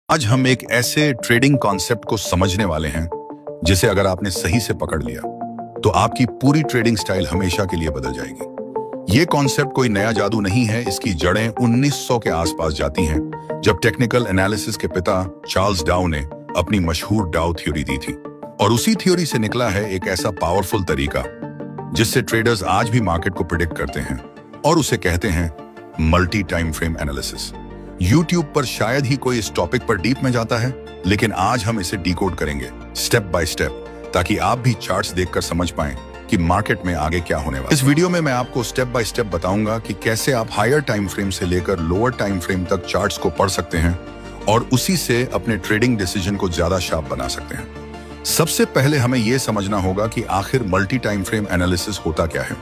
आज हम एक ऐसे ट्रेडिंग कॉन्सेप्ट को समझने वाले हैं जिसे अगर आपने सही से पकड़ लिया तो आपकी पूरी ट्रेडिंग स्टाइल हमेशा के लिए बदल जाएगी। ये कॉन्सेप्ट कोई नया जादू नहीं है, इसकी जड़ें 1900 के आसपास जाती हैं, जब टेक्निकल एनालिसिस के पिता चार्ल्स डाउ ने अपनी मशहूर डाउ थ्योरी दी थी। और उसी थ्योरी से निकला है एक ऐसा पावरफुल तरीका जिससे ट्रेडर्स आज भी मार्केट को प्रिडिक्ट करते हैं, और उसे कहते हैं multi time frame analysis. YouTube पर शायद ही कोई इस टॉपिक पर डीप में जाता है, लेकिन आज हम इसे डिकोड करेंगे स्टेप बाय स्टेप, ताकि आप भी चार्ट्स देखकर समझ पाएं कि मार्केट में आगे क्या होने वाला है। इस वीडियो में मैं आपको स्टेप बाय स्टेप बताऊंगा कि कैसे आप हायर टाइम फ्रेम से लेकर लोअर टाइम फ्रेम तक चार्ट्स को पढ़ सकते हैं और उसी से अपने ट्रेडिंग डिसीजन को ज्यादा शार्प बना सकते हैं। सबसे पहले हमें यह समझना होगा कि आखिर मल्टी टाइम फ्रेम एनालिसिस होता क्या है।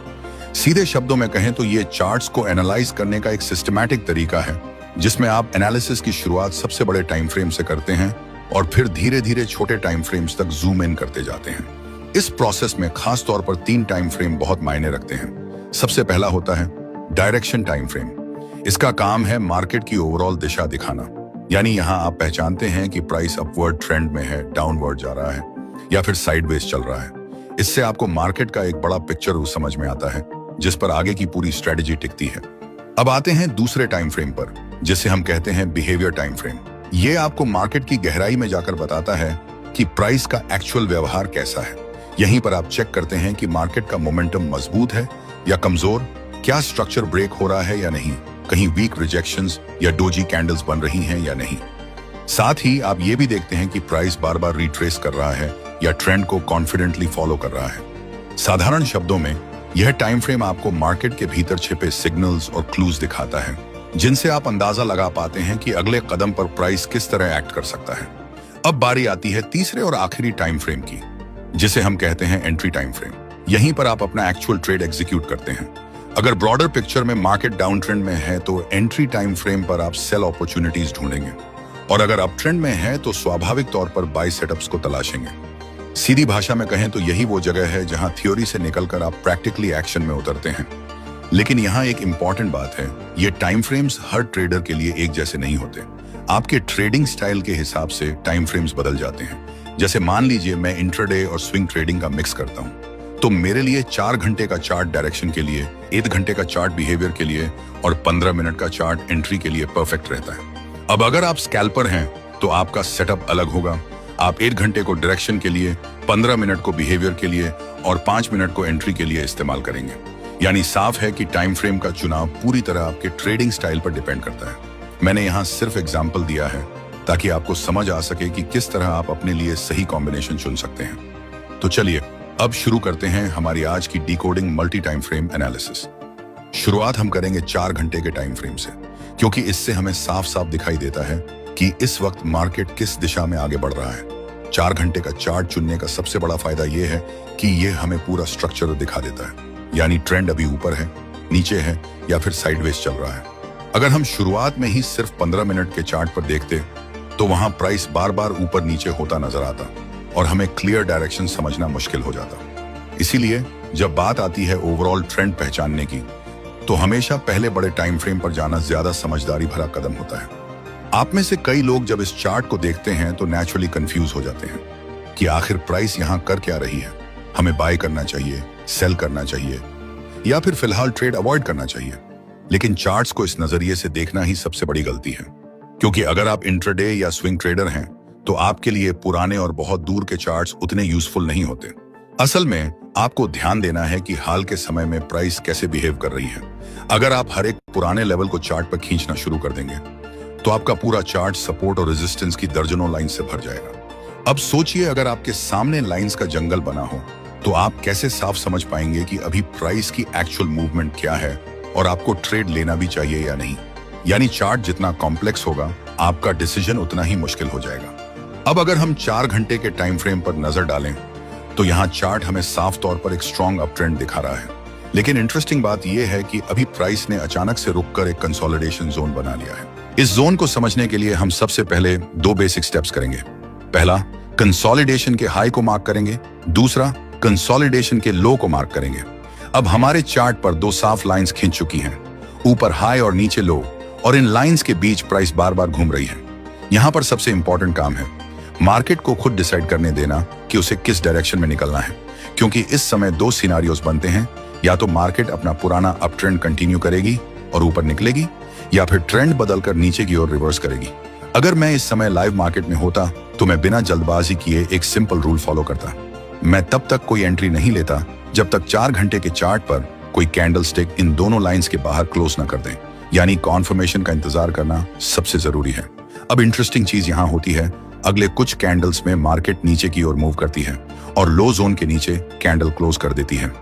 सीधे शब्दों में कहें तो ये चार्ट्स को एनालाइज करने का एक सिस्टमैटिक तरीका है, जिसमें आप एनालिसिस की शुरुआत सबसे बड़े टाइम फ्रेम से करते हैं और फिर धीरे धीरे छोटे टाइम फ्रेम्स तक जूम इन करते जाते हैं। इस प्रोसेस में खास तौर पर 3 टाइम फ्रेम बहुत मायने रखते हैं। सबसे पहला होता है डायरेक्शन टाइम फ्रेम। इसका काम है मार्केट की ओवरऑल दिशा दिखाना, यानी यहाँ आप पहचानते हैं कि प्राइस अपवर्ड ट्रेंड में है, डाउनवर्ड जा रहा है या फिर साइडवेज चल रहा है। इससे आपको मार्केट का एक बड़ा पिक्चर समझ में आता है, जिस पर आगे की पूरी स्ट्रेटेजी टिकती है। अब आते हैं दूसरे टाइम फ्रेम पर, जिसे हम कहते हैं बिहेवियर टाइम फ्रेम। ये आपको मार्केट की गहराई में जाकर बताता है कि प्राइस का एक्चुअल व्यवहार कैसा है। यहीं पर आप चेक करते हैं कि मार्केट का मोमेंटम मजबूत है या कमजोर, क्या स्ट्रक्चर ब्रेक हो रहा है या नहीं, कहीं वीक रिजेक्शंस या डोजी कैंडल्स बन रही हैं या नहीं। साथ ही आप ये भी देखते हैं कि प्राइस बार बार रिट्रेस कर रहा है या ट्रेंड को कॉन्फिडेंटली फॉलो कर रहा है। साधारण शब्दों में यह टाइम फ्रेम आपको मार्केट के भीतर छिपे सिग्नल्स और क्लूज दिखाता है, जिनसे आप अंदाजा लगा पाते हैं कि अगले कदम पर प्राइस किस तरह एक्ट कर सकता है। अब बारी आती है तीसरे और आखिरी टाइम फ्रेम की, जिसे हम कहते हैं एंट्री टाइम फ्रेम। यहीं पर आप अपना एक्चुअल ट्रेड एग्जीक्यूट करते हैं। अगर ब्रॉडर पिक्चर में मार्केट डाउन ट्रेंड में है तो एंट्री टाइम फ्रेम पर आप सेल अपॉर्चुनिटीज ढूंढेंगे, और अगर अप ट्रेंड में है तो स्वाभाविक तौर पर बाय सेटअप्स को तलाशेंगे। सीधी भाषा में कहें तो यही वो जगह है जहां थ्योरी से निकलकर आप प्रैक्टिकली एक्शन में उतरते हैं। लेकिन यहाँ एक इंपॉर्टेंट बात है, ये टाइम फ्रेम्स हर ट्रेडर के लिए एक जैसे नहीं होते। आपके ट्रेडिंग स्टाइल के हिसाब से टाइम फ्रेम्स बदल जाते हैं। जैसे मान लीजिए मैं इंट्राडे और स्विंग ट्रेडिंग का मिक्स करता हूँ, तो मेरे लिए 4 घंटे का चार्ट डायरेक्शन के लिए, 1 घंटे का चार्ट बिहेवियर के लिए और 15 मिनट का चार्ट एंट्री के लिए परफेक्ट रहता है। अब अगर आप स्कैल्पर हैं तो आपका सेटअप अलग होगा। आप 1 घंटे को डायरेक्शन के लिए, 15 मिनट को बिहेवियर के लिए और 5 मिनट को एंट्री के लिए इस्तेमाल करेंगे। यानी साफ है कि टाइम फ्रेम का चुनाव पूरी तरह आपके ट्रेडिंग स्टाइल पर डिपेंड करता है। मैंने यहाँ सिर्फ एग्जाम्पल दिया है ताकि आपको समझ आ सके कि किस तरह आप अपने लिए सही कॉम्बिनेशन चुन सकते हैं। तो चलिए अब शुरू करते हैं हमारी आज की decoding multi time frame analysis. शुरुआत हम करेंगे 4 घंटे के टाइम फ्रेम से, क्योंकि इससे हमें साफ साफ दिखाई देता है कि इस वक्त मार्केट किस दिशा में आगे बढ़ रहा है। 4 घंटे का चार्ट चुनने का सबसे बड़ा फायदा यह है कि यह हमें पूरा स्ट्रक्चर दिखा देता है, यानी ट्रेंड अभी ऊपर है, नीचे है या फिर साइडवेज चल रहा है। अगर हम शुरुआत में ही सिर्फ 15 मिनट के चार्ट पर देखते तो वहां प्राइस बार बार ऊपर नीचे होता नजर आता और हमें क्लियर डायरेक्शन समझना मुश्किल हो जाता। इसीलिए जब बात आती है ओवरऑल ट्रेंड पहचानने की, तो हमेशा पहले बड़े टाइम फ्रेम पर जाना ज्यादा समझदारी भरा कदम होता है। आप में से कई लोग जब इस चार्ट को देखते हैं तो नेचुरली कंफ्यूज हो जाते हैं कि आखिर प्राइस यहाँ कर क्या रही है। हमें बाय करना चाहिए, सेल करना चाहिए या फिर फिलहाल ट्रेड अवॉइड करना चाहिए। लेकिन चार्ट्स को इस नजरिए से देखना ही सबसे बड़ी गलती है, क्योंकि अगर आप इंट्राडे या स्विंग ट्रेडर हैं तो आपके लिए पुराने और बहुत दूर के चार्ट्स उतने यूजफुल नहीं होते। असल में आपको ध्यान देना है कि हाल के समय में प्राइस कैसे बिहेव कर रही है। अगर आप हर एक पुराने लेवल को चार्ट पर खींचना शुरू कर देंगे तो आपका पूरा चार्ट सपोर्ट और रेजिस्टेंस की दर्जनों लाइन से भर जाएगा। अब सोचिए, अगर आपके सामने लाइंस का जंगल बना हो तो आप कैसे साफ समझ पाएंगे कि अभी प्राइस की एक्चुअल मूवमेंट क्या है और आपको ट्रेड लेना भी चाहिए या नहीं। यानी चार्ट जितना कॉम्प्लेक्स होगा, आपका डिसीजन उतना ही मुश्किल हो जाएगा। अब अगर हम 4 घंटे के टाइम फ्रेम पर नजर डालें तो यहाँ चार्ट हमें साफ तौर पर एक स्ट्रॉन्ग अप ट्रेंड दिखा रहा है। लेकिन इंटरेस्टिंग बात यह है कि अभी प्राइस ने अचानक से रुककर एक कंसोलिडेशन जोन बना लिया है। इस जोन को समझने के लिए हम सबसे पहले 2 बेसिक स्टेप्स करेंगे। पहला, कंसोलिडेशन के हाई को मार्क करेंगे। दूसरा, कंसोलिडेशन के लो को मार्क करेंगे। अब हमारे चार्ट पर 2 साफ लाइंस खिंच चुकी हैं, ऊपर हाई और नीचे लो, और इन लाइंस के बीच प्राइस बार बार घूम रही है। यहाँ पर सबसे इंपॉर्टेंट काम है मार्केट को खुद डिसाइड करने देना कि उसे किस डायरेक्शन में निकलना है, क्योंकि इस समय दो सिनारियोस बनते हैं। या तो मार्केट अपना पुराना अप ट्रेंड कंटिन्यू करेगी और ऊपर निकलेगी, या फिर ट्रेंड बदलकर नीचे की ओर रिवर्स करेगी। अगर मैं इस समय लाइव मार्केट में होता तो मैं बिना जल्दबाजी किए एक सिंपल रूल फॉलो करता। मैं तब तक कोई एंट्री नहीं लेता जब तक 4 घंटे के चार्ट पर कोई कैंडल स्टिक इन दोनों लाइंस के बाहर क्लोज ना कर दे, यानी कॉन्फर्मेशन का इंतजार करना सबसे जरूरी है। अब इंटरेस्टिंग चीज यहाँ होती है, अगले कुछ कैंडल्स में मार्केट नीचे की ओर मूव करती है और लो जोन के नीचे कैंडल क्लोज कर देती है।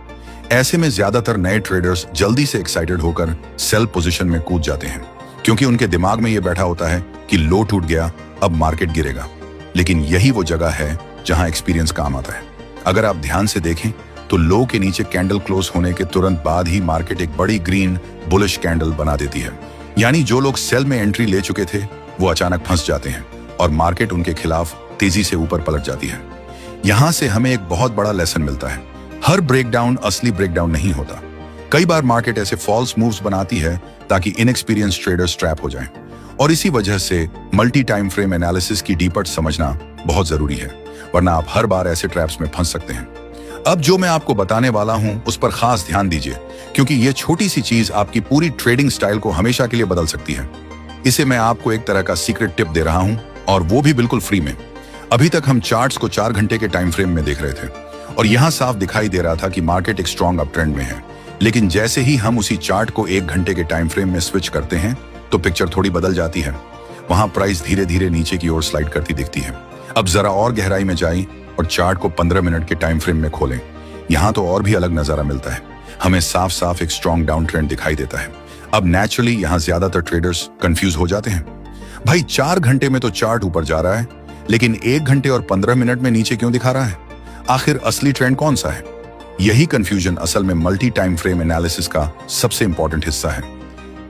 ऐसे में ज्यादातर नए ट्रेडर्स जल्दी से एक्साइटेड होकर सेल पोजीशन में कूद जाते हैं, क्योंकि उनके दिमाग में यह बैठा होता है कि लो टूट गया, अब मार्केट गिरेगा। लेकिन यही वो जगह है जहां एक्सपीरियंस काम आता है। अगर आप ध्यान से देखें तो लो के नीचे कैंडल क्लोज होने के तुरंत बाद ही मार्केट एक बड़ी ग्रीन बुलिश कैंडल बना देती है, यानी जो लोग सेल में एंट्री ले चुके थे वो अचानक फंस जाते हैं और मार्केट उनके खिलाफ तेजी से ऊपर पलट जाती है। यहां से हमें एक बहुत बड़ा लेसन मिलता है, हर ब्रेकडाउन असली ब्रेकडाउन नहीं होता। कई बार मार्केट ऐसे फॉल्स मूव्स बनाती है ताकि इनएक्सपीरियंस ट्रेडर्स ट्रैप हो जाएं, और इसी वजह से मल्टी टाइम फ्रेम एनालिसिस की डीपट समझना बहुत जरूरी है, वरना आप हर बार ऐसे ट्रैप्स में फंस सकते हैं। अब जो मैं आपको बताने वाला हूं उस पर खास ध्यान दीजिए, क्योंकि ये छोटी सी चीज आपकी पूरी ट्रेडिंग स्टाइल को हमेशा के लिए बदल सकती है। इसे मैं आपको एक तरह का सीक्रेट टिप दे रहा हूं, और वो भी बिल्कुल फ्री में। अभी तक हम चार्ट्स को 4 घंटे के टाइम फ्रेम में देख रहे थे और यहां साफ दिखाई दे रहा था कि मार्केट एक स्ट्रॉन्ग अप ट्रेंड में है। लेकिन जैसे ही हम उसी चार्ट को 1 घंटे के टाइम फ्रेम में स्विच करते हैं तो पिक्चर थोड़ी बदल जाती है। वहां प्राइस धीरे धीरे नीचे की ओर स्लाइड करती दिखती है। अब जरा और गहराई में जाएं और चार्ट को 15 मिनट के टाइम फ्रेम में खोलें। यहाँ तो और भी अलग नजारा मिलता है। हमें साफ साफ एक स्ट्रॉन्ग डाउन ट्रेंड दिखाई देता है। अब नेचुरली यहाँ ज्यादातर ट्रेडर्स कंफ्यूज हो जाते हैं, भाई 4 घंटे में तो चार्ट ऊपर जा रहा है, लेकिन 1 घंटे और 15 मिनट में नीचे क्यों दिखा रहा है? आखिर असली ट्रेंड कौन सा है? यही कंफ्यूजन असल में मल्टी टाइम फ्रेम एनालिसिस का सबसे इंपॉर्टेंट हिस्सा है।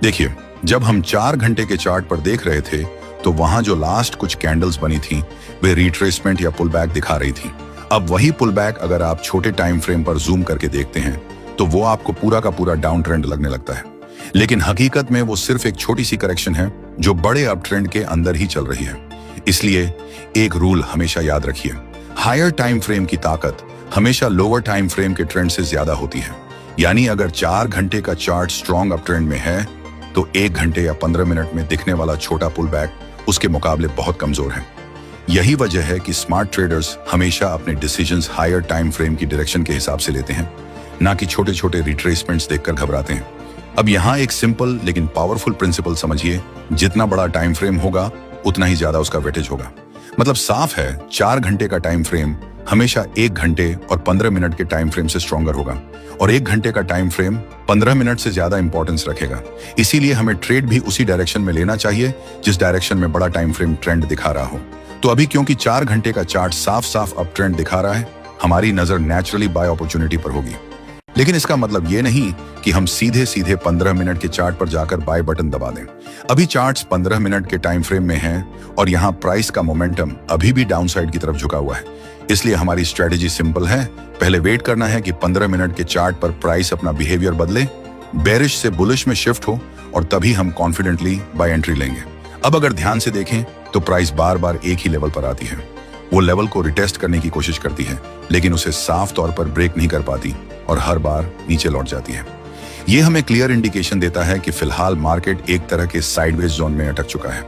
देखिए, जब हम 4 घंटे के चार्ट पर देख रहे थे तो वहां जो लास्ट कुछ कैंडल्स बनी थी वे रिट्रेसमेंट या पुल बैक दिखा रही थी। अब वही पुल बैक अगर आप छोटे टाइम फ्रेम पर जूम करके देखते हैं तो वो आपको पूरा का पूरा डाउन ट्रेंड लगने लगता है, लेकिन हकीकत में वो सिर्फ एक छोटी सी करेक्शन है जो बड़े अप ट्रेंड के अंदर ही चल रही है। इसलिए एक रूल हमेशा याद रखिए, हायर टाइम फ्रेम की ताकत हमेशा लोअर टाइम फ्रेम के ट्रेंड से ज्यादा होती है। यानी अगर 4 घंटे का चार्ट स्ट्रॉन्ग अप ट्रेंड में है तो 1 घंटे या 15 मिनट में दिखने वाला छोटा पुल बैक उसके मुकाबले बहुत कमजोर है। यही वजह है कि स्मार्ट ट्रेडर्स हमेशा अपने डिसीजंस हायर टाइम फ्रेम की डायरेक्शन के हिसाब से लेते हैं, ना कि छोटे छोटे रिट्रेसमेंट्स देखकर घबराते हैं। अब यहाँ एक सिंपल लेकिन पावरफुल प्रिंसिपल समझिए, जितना बड़ा टाइम फ्रेम होगा उतना ही ज्यादा उसका वेटेज होगा। मतलब साफ है, 4 घंटे का टाइम फ्रेम हमेशा 1 घंटे और 15 मिनट के टाइम फ्रेम से स्ट्रॉन्गर होगा, और 1 घंटे का टाइम फ्रेम 15 मिनट से ज्यादा इंपॉर्टेंस रखेगा। इसीलिए हमें ट्रेड भी उसी डायरेक्शन में लेना चाहिए जिस डायरेक्शन में बड़ा टाइम फ्रेम ट्रेंड दिखा रहा हो। तो अभी क्योंकि 4 घंटे का चार्ट साफ साफ अप ट्रेंड दिखा रहा है, हमारी नजर नेचुरली बाय अपॉर्चुनिटी पर होगी। लेकिन इसका मतलब ये नहीं कि हम सीधे सीधे 15 मिनट के चार्ट पर जाकर बाय बटन दबा दें। अभी चार्ट्स 15 मिनट के टाइम फ्रेम में हैं और यहाँ प्राइस का मोमेंटम अभी भी डाउन साइड की तरफ झुका हुआ है। इसलिए हमारी स्ट्रेटेजी सिंपल है, पहले वेट करना है कि 15 मिनट के चार्ट पर प्राइस अपना बिहेवियर बदले, बेरिश से बुलिश में शिफ्ट हो, और तभी हम कॉन्फिडेंटली बाय एंट्री लेंगे। अब अगर ध्यान से देखें तो प्राइस बार बार एक ही लेवल पर आती है। वो लेवल को रिटेस्ट करने की कोशिश करती है, लेकिन उसे साफ तौर पर ब्रेक नहीं कर पाती और हर बार नीचे लौट जाती है। ये हमें क्लियर इंडिकेशन देता है कि फिलहाल मार्केट एक तरह के साइडवेज जोन में अटक चुका है।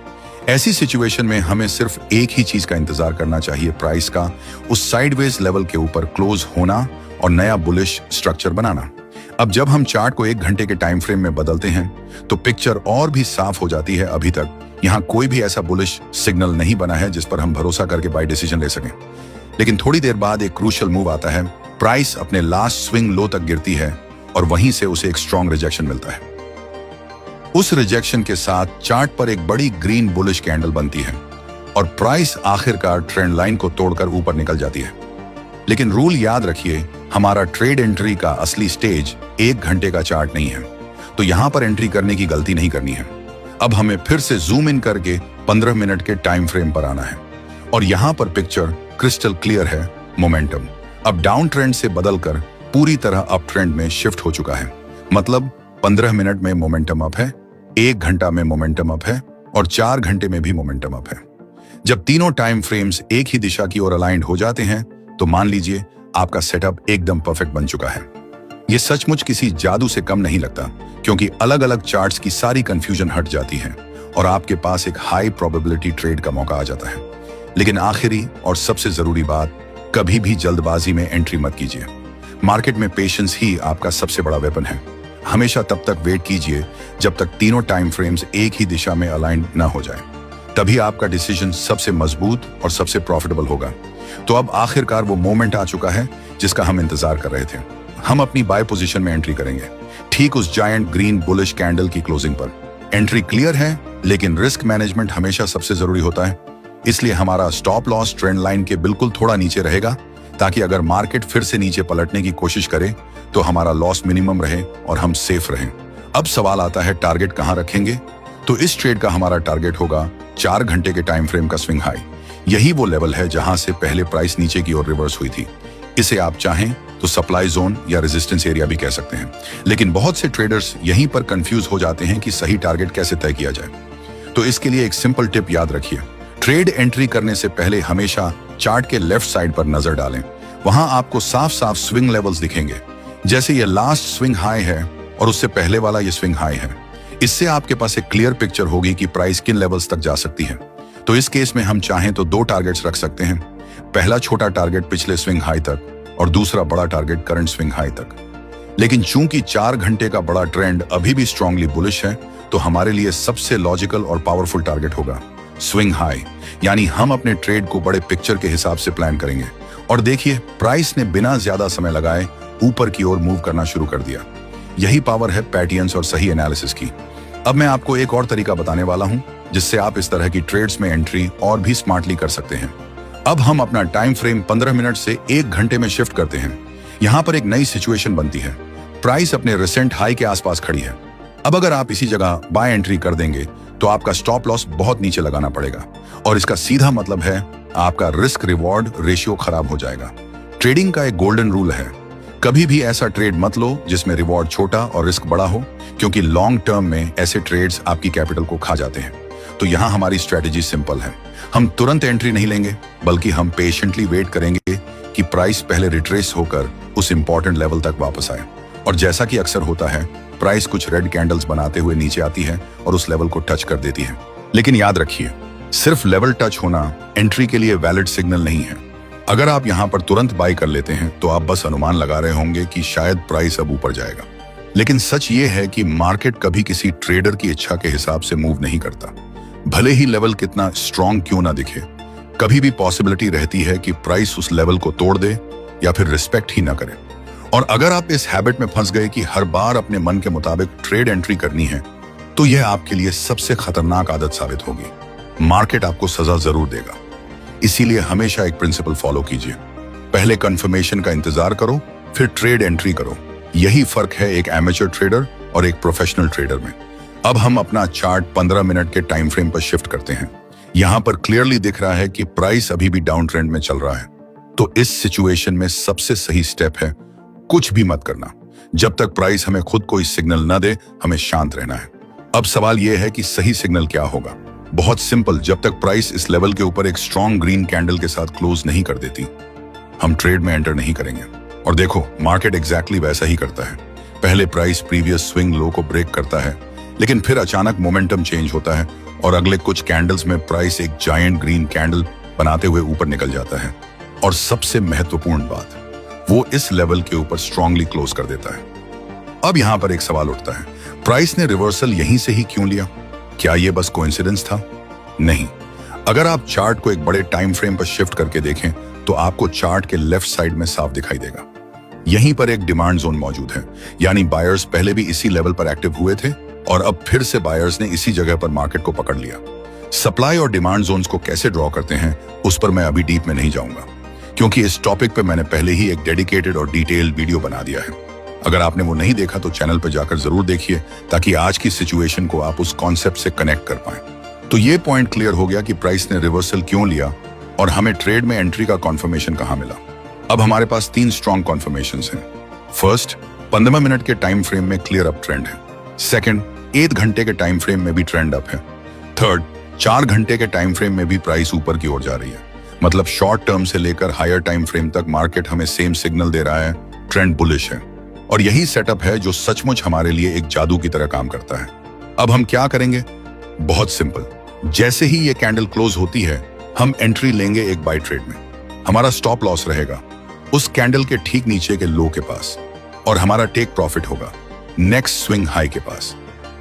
ऐसी सिचुएशन में हमें सिर्फ एक ही चीज का इंतजार करना चाहिए, प्राइस का उस साइडवेज लेवल के ऊपर क्लोज होना और नया बुलिश स्ट्रक्चर बनाना। अब जब हम चार्ट को 1 घंटे के टाइम फ्रेम में बदलते हैं तो पिक्चर और भी साफ हो जाती है। अभी तक यहाँ कोई भी ऐसा बुलिश सिग्नल नहीं बना है जिस पर हम भरोसा करके बाय डिसीजन ले सकें। लेकिन थोड़ी देर बाद एक क्रूशियल मूव आता है, प्राइस अपने लास्ट स्विंग लो तक गिरती है और वहीं से उसे एक स्ट्रॉन्ग रिजेक्शन मिलता है। उस रिजेक्शन के साथ चार्ट पर एक बड़ी ग्रीन बुलिश कैंडल बनती है और प्राइस आखिरकार ट्रेंड लाइन को तोड़कर ऊपर निकल जाती है। लेकिन रूल याद रखिए, हमारा ट्रेड एंट्री का असली स्टेज 1 घंटे का चार्ट नहीं है, तो यहां पर एंट्री करने की गलती नहीं करनी है। अब हमें फिर से जूम इन करके 15 मिनट के टाइम फ्रेम पर आना है और यहां पर पिक्चर क्रिस्टल क्लियर है। मोमेंटम अब डाउन ट्रेंड से बदलकर पूरी तरह अप ट्रेंड में शिफ्ट हो चुका है। मतलब 15 मिनट में मोमेंटम अप है, 1 घंटा में मोमेंटम अप है और 4 घंटे में भी मोमेंटम अप है। जब तीनों टाइम फ्रेम्स एक ही दिशा की ओर अलाइंड हो जाते हैं तो मान लीजिए आपका सेटअप एकदम परफेक्ट बन चुका है। ये सचमुच किसी जादू से कम नहीं लगता, क्योंकि अलग अलग चार्ट्स की सारी कंफ्यूजन हट जाती है और आपके पास एक हाई प्रोबेबिलिटी ट्रेड का मौका आ जाता है। लेकिन आखिरी और सबसे जरूरी बात, कभी भी जल्दबाजी में एंट्री मत कीजिए। मार्केट में पेशेंस ही आपका सबसे बड़ा वेपन है। हमेशा तब तक वेट कीजिए जब तक तीनों टाइम फ्रेम्स एक ही दिशा में अलाइंड न हो जाए, तभी आपका डिसीजन सबसे मजबूत और सबसे प्रॉफिटेबल होगा। तो अब आखिरकार वो मोमेंट आ चुका है जिसका हम इंतजार कर रहे थे। हम अपनी बाय पोजीशन में एंट्री करेंगे, ठीक उस जायंट ग्रीन बुलिश कैंडल की क्लोजिंग पर। एंट्री क्लियर है, लेकिन रिस्क मैनेजमेंट हमेशा सबसे जरूरी होता है। इसलिए हमारा स्टॉप लॉस ट्रेंड लाइन के बिल्कुल थोड़ा नीचे रहेगा, ताकि अगर मार्केट फिर से नीचे पलटने की कोशिश करे तो हमारा लॉस मिनिमम रहे और हम सेफ रहें। अब सवाल आता है टारगेट कहां रखेंगे? तो इस ट्रेड का हमारा टारगेट होगा 4 घंटे के टाइम फ्रेम का स्विंग हाई। यही वो लेवल है जहां से पहले प्राइस नीचे की ओर रिवर्स हुई थी। इसे आप चाहें तो सप्लाई जोन या रेजिस्टेंस एरिया भी कह सकते हैं। लेकिन बहुत से ट्रेडर्स यहीं पर कंफ्यूज हो जाते हैं कि सही टारगेट कैसे तय किया जाए। तो इसके लिए एक सिंपल टिप याद रखिए। ट्रेड एंट्री करने से पहले हमेशा चार्ट के लेफ्ट साइड पर नजर डालें। वहां आपको साफ साफ स्विंग लेवल्स दिखेंगे, जैसे ये लास्ट स्विंग हाई है और उससे पहले वाला ये स्विंग हाई है। इससे आपके पास एक क्लियर पिक्चर होगी कि प्राइस किन लेवल्स तक जा सकती है। तो इस केस में हम चाहें तो 2 टारगेट्स रख सकते हैं। पहला छोटा टारगेट पिछले स्विंग हाई तक और दूसरा बड़ा टारगेट करंट स्विंग हाई तक। लेकिन चूंकि 4 घंटे का बड़ा ट्रेंड अभी भी स्ट्रांगली बुलिश है, तो हमारे लिए सबसे लॉजिकल और पावरफुल टारगेट होगा स्विंग हाई। यानी हम अपने ट्रेड को बड़े पिक्चर के हिसाब से प्लान करेंगे। और देखिए, प्राइस ने बिना ज्यादा समय लगाए ऊपर की ओर मूव करना शुरू कर दिया। यही पावर है पैटर्न्स और सही एनालिसिस की। अब मैं आपको एक और तरीका बताने वाला हूं, जिससे आप इस तरह की ट्रेड्स में एंट्री और भी स्मार्टली कर सकते हैं। अब हम अपना टाइम फ्रेम 15 मिनट से 1 घंटे में शिफ्ट करते हैं। यहां पर एक नई सिचुएशन बनती है। प्राइस अपने रिसेंट हाई के आसपास खड़ी है। अब अगर आप इसी जगह बाय एंट्री कर देंगे तो आपका स्टॉप लॉस बहुत नीचे लगाना पड़ेगा, और इसका सीधा मतलब है आपका रिस्क रिवॉर्ड रेशियो खराब हो जाएगा। ट्रेडिंग का एक गोल्डन रूल है, कभी भी ऐसा ट्रेड मत लो जिसमें रिवॉर्ड छोटा और रिस्क बड़ा हो, क्योंकि लॉन्ग टर्म में ऐसे ट्रेड्स आपकी कैपिटल को खा जाते हैं। तो यहाँ हमारी स्ट्रेटेजी सिंपल है। हम तुरंत एंट्री नहीं लेंगे, बल्कि हम पेशेंटली वेट करेंगे कि प्राइस पहले रिट्रेस होकर उस इंपॉर्टेंट लेवल तक वापस आए। और जैसा कि अक्सर होता है, प्राइस कुछ रेड कैंडल्स बनाते हुए नीचे आती है और उस लेवल को टच कर देती है। लेकिन याद रखिए, सिर्फ लेवल टच होना एंट्री के लिए वैलिड सिग्नल नहीं है। अगर आप यहाँ पर तुरंत बाय कर लेते हैं तो आप बस अनुमान लगा रहे होंगे कि शायद प्राइस अब ऊपर जाएगा। लेकिन सच ये है कि मार्केट कभी किसी ट्रेडर की इच्छा के हिसाब से मूव नहीं करता। भले ही लेवल कितना स्ट्रांग क्यों ना दिखे, कभी भी पॉसिबिलिटी रहती है कि प्राइस उस लेवल को तोड़ दे या फिर रिस्पेक्ट ही ना करे। और अगर आप इस हैबिट में फंस गए कि हर बार अपने मन के मुताबिक ट्रेड एंट्री करनी है, तो यह आपके लिए सबसे खतरनाक आदत साबित होगी। मार्केट आपको सजा जरूर देगा। इसीलिए हमेशा एक प्रिंसिपल फॉलो कीजिए। पहले कंफर्मेशन का इंतजार करो, फिर ट्रेड एंट्री करो। यही फर्क है एक एमेचर ट्रेडर और एक प्रोफेशनल ट्रेडर में। अब हम अपना चार्ट 15 मिनट के टाइम फ्रेम पर शिफ्ट करते हैं। यहां पर क्लियरली दिख रहा है कि प्राइस अभी भी डाउन ट्रेंड में चल रहा है। तो इस सिचुएशन में सबसे सही स्टेप है कुछ भी मत करना। जब तक प्राइस हमें खुद कोई सिग्नल न दे, हमें शांत रहना है। अब सवाल यह है कि सही सिग्नल क्या होगा। बहुत सिंपल, जब तक प्राइस इस लेवल के ऊपर एक स्ट्रॉन्ग ग्रीन कैंडल के साथ क्लोज नहीं कर देती, हम ट्रेड में एंटर नहीं करेंगे। और देखो, मार्केट एग्जैक्टली वैसा ही करता है। पहले प्राइस प्रीवियस स्विंग लो को ब्रेक करता है, लेकिन फिर अचानक मोमेंटम चेंज होता है और अगले कुछ कैंडल्स में प्राइस एक जायंट ग्रीन कैंडल बनाते हुए ऊपर निकल जाता है। और सबसे महत्वपूर्ण बात, वो इस लेवल के ऊपर स्ट्रांगली क्लोज कर देता है। अब यहां पर एक सवाल उठता है, प्राइस ने रिवर्सल यहीं से ही क्यों लिया? क्या ये बस कोइंसिडेंस था? नहीं। अगर आप चार्ट को एक बड़े टाइम फ्रेम पर शिफ्ट करके देखें तो आपको चार्ट के लेफ्ट साइड में साफ दिखाई देगा। यहीं पर एक डिमांड जोन मौजूद है, यानी बायर्स पहले भी इसी लेवल पर एक्टिव हुए थे और अब फिर से बायर्स ने इसी जगह पर मार्केट को पकड़ लिया। सप्लाई और डिमांड जोन्स को कैसे ड्रॉ करते हैं उस पर मैं अभी डीप में नहीं जाऊंगा, क्योंकि इस टॉपिक पे मैंने पहले ही एक डेडिकेटेड और डिटेल्ड वीडियो बना दिया है। अगर आपने वो नहीं देखा तो चैनल पर जाकर जरूर देखिए, ताकि आज की सिचुएशन को आप उस कॉन्सेप्ट से कनेक्ट कर पाएं। तो ये पॉइंट क्लियर हो गया कि प्राइस ने रिवर्सल क्यों लिया और हमें ट्रेड में एंट्री का कॉन्फर्मेशन कहां मिला। अब हमारे पास 3 स्ट्रॉन्ग कॉन्फर्मेशंस हैं। फर्स्ट, 15 मिनट के टाइम फ्रेम में क्लियर अप ट्रेंड है। सेकंड, 1 घंटे के टाइम फ्रेम में भी ट्रेंड अप है। थर्ड, 4 घंटे के टाइम फ्रेम में भी प्राइस ऊपर की ओर जा रही है। मतलब शॉर्ट टर्म से लेकर हायर टाइम फ्रेम तक मार्केट हमें सेम सिग्नल दे रहा है, ट्रेंड बुलिश है। और यही सेटअप है जो सचमुच हमारे लिए एक जादू की तरह काम करता है। अब हम क्या करेंगे? बहुत सिंपल। जैसे ही ये कैंडल क्लोज होती है, हम एंट्री लेंगे एक बाय ट्रेड में। हमारा स्टॉप लॉस रहेगा उस कैंडल के ठीक नीचे के लो के पास, और हमारा टेक प्रॉफिट होगा नेक्स्ट स्विंग हाई के पास।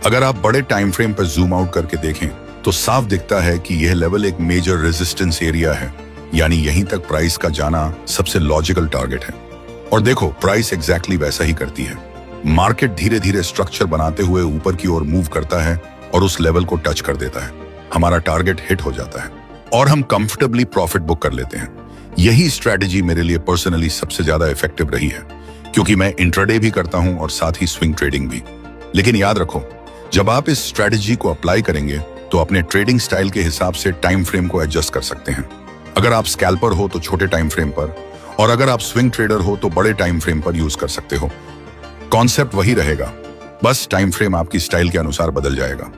अगर आप बड़े टाइम फ्रेम पर जूम आउट करके देखें तो साफ दिखता है कि यह लेवल एक मेजर रेजिस्टेंस एरिया है, यानी यहीं तक प्राइस का जाना सबसे लॉजिकल टारगेट है। और देखो, प्राइस एग्जैक्टली वैसा ही करती है। मार्केट धीरे धीरे स्ट्रक्चर बनाते हुए ऊपर की ओर मूव करता है और उस लेवल को टच कर देता है। हमारा टारगेट हिट हो जाता है और हम कंफर्टेबली प्रॉफिट बुक कर लेते हैं। यही स्ट्रैटेजी मेरे लिए पर्सनली सबसे ज्यादा इफेक्टिव रही है, क्योंकि मैं इंट्राडे भी करता हूं और साथ ही स्विंग ट्रेडिंग भी। लेकिन याद रखो, जब आप इस स्ट्रैटेजी को अप्लाई करेंगे तो अपने ट्रेडिंग स्टाइल के हिसाब से टाइम फ्रेम को एडजस्ट कर सकते हैं। अगर आप स्कैल्पर हो तो छोटे टाइम फ्रेम पर, और अगर आप स्विंग ट्रेडर हो तो बड़े टाइम फ्रेम पर यूज कर सकते हो। कॉन्सेप्ट वही रहेगा, बस टाइम फ्रेम आपकी स्टाइल के अनुसार बदल जाएगा।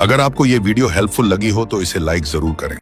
अगर आपको यह वीडियो हेल्पफुल लगी हो तो इसे लाइक जरूर करें।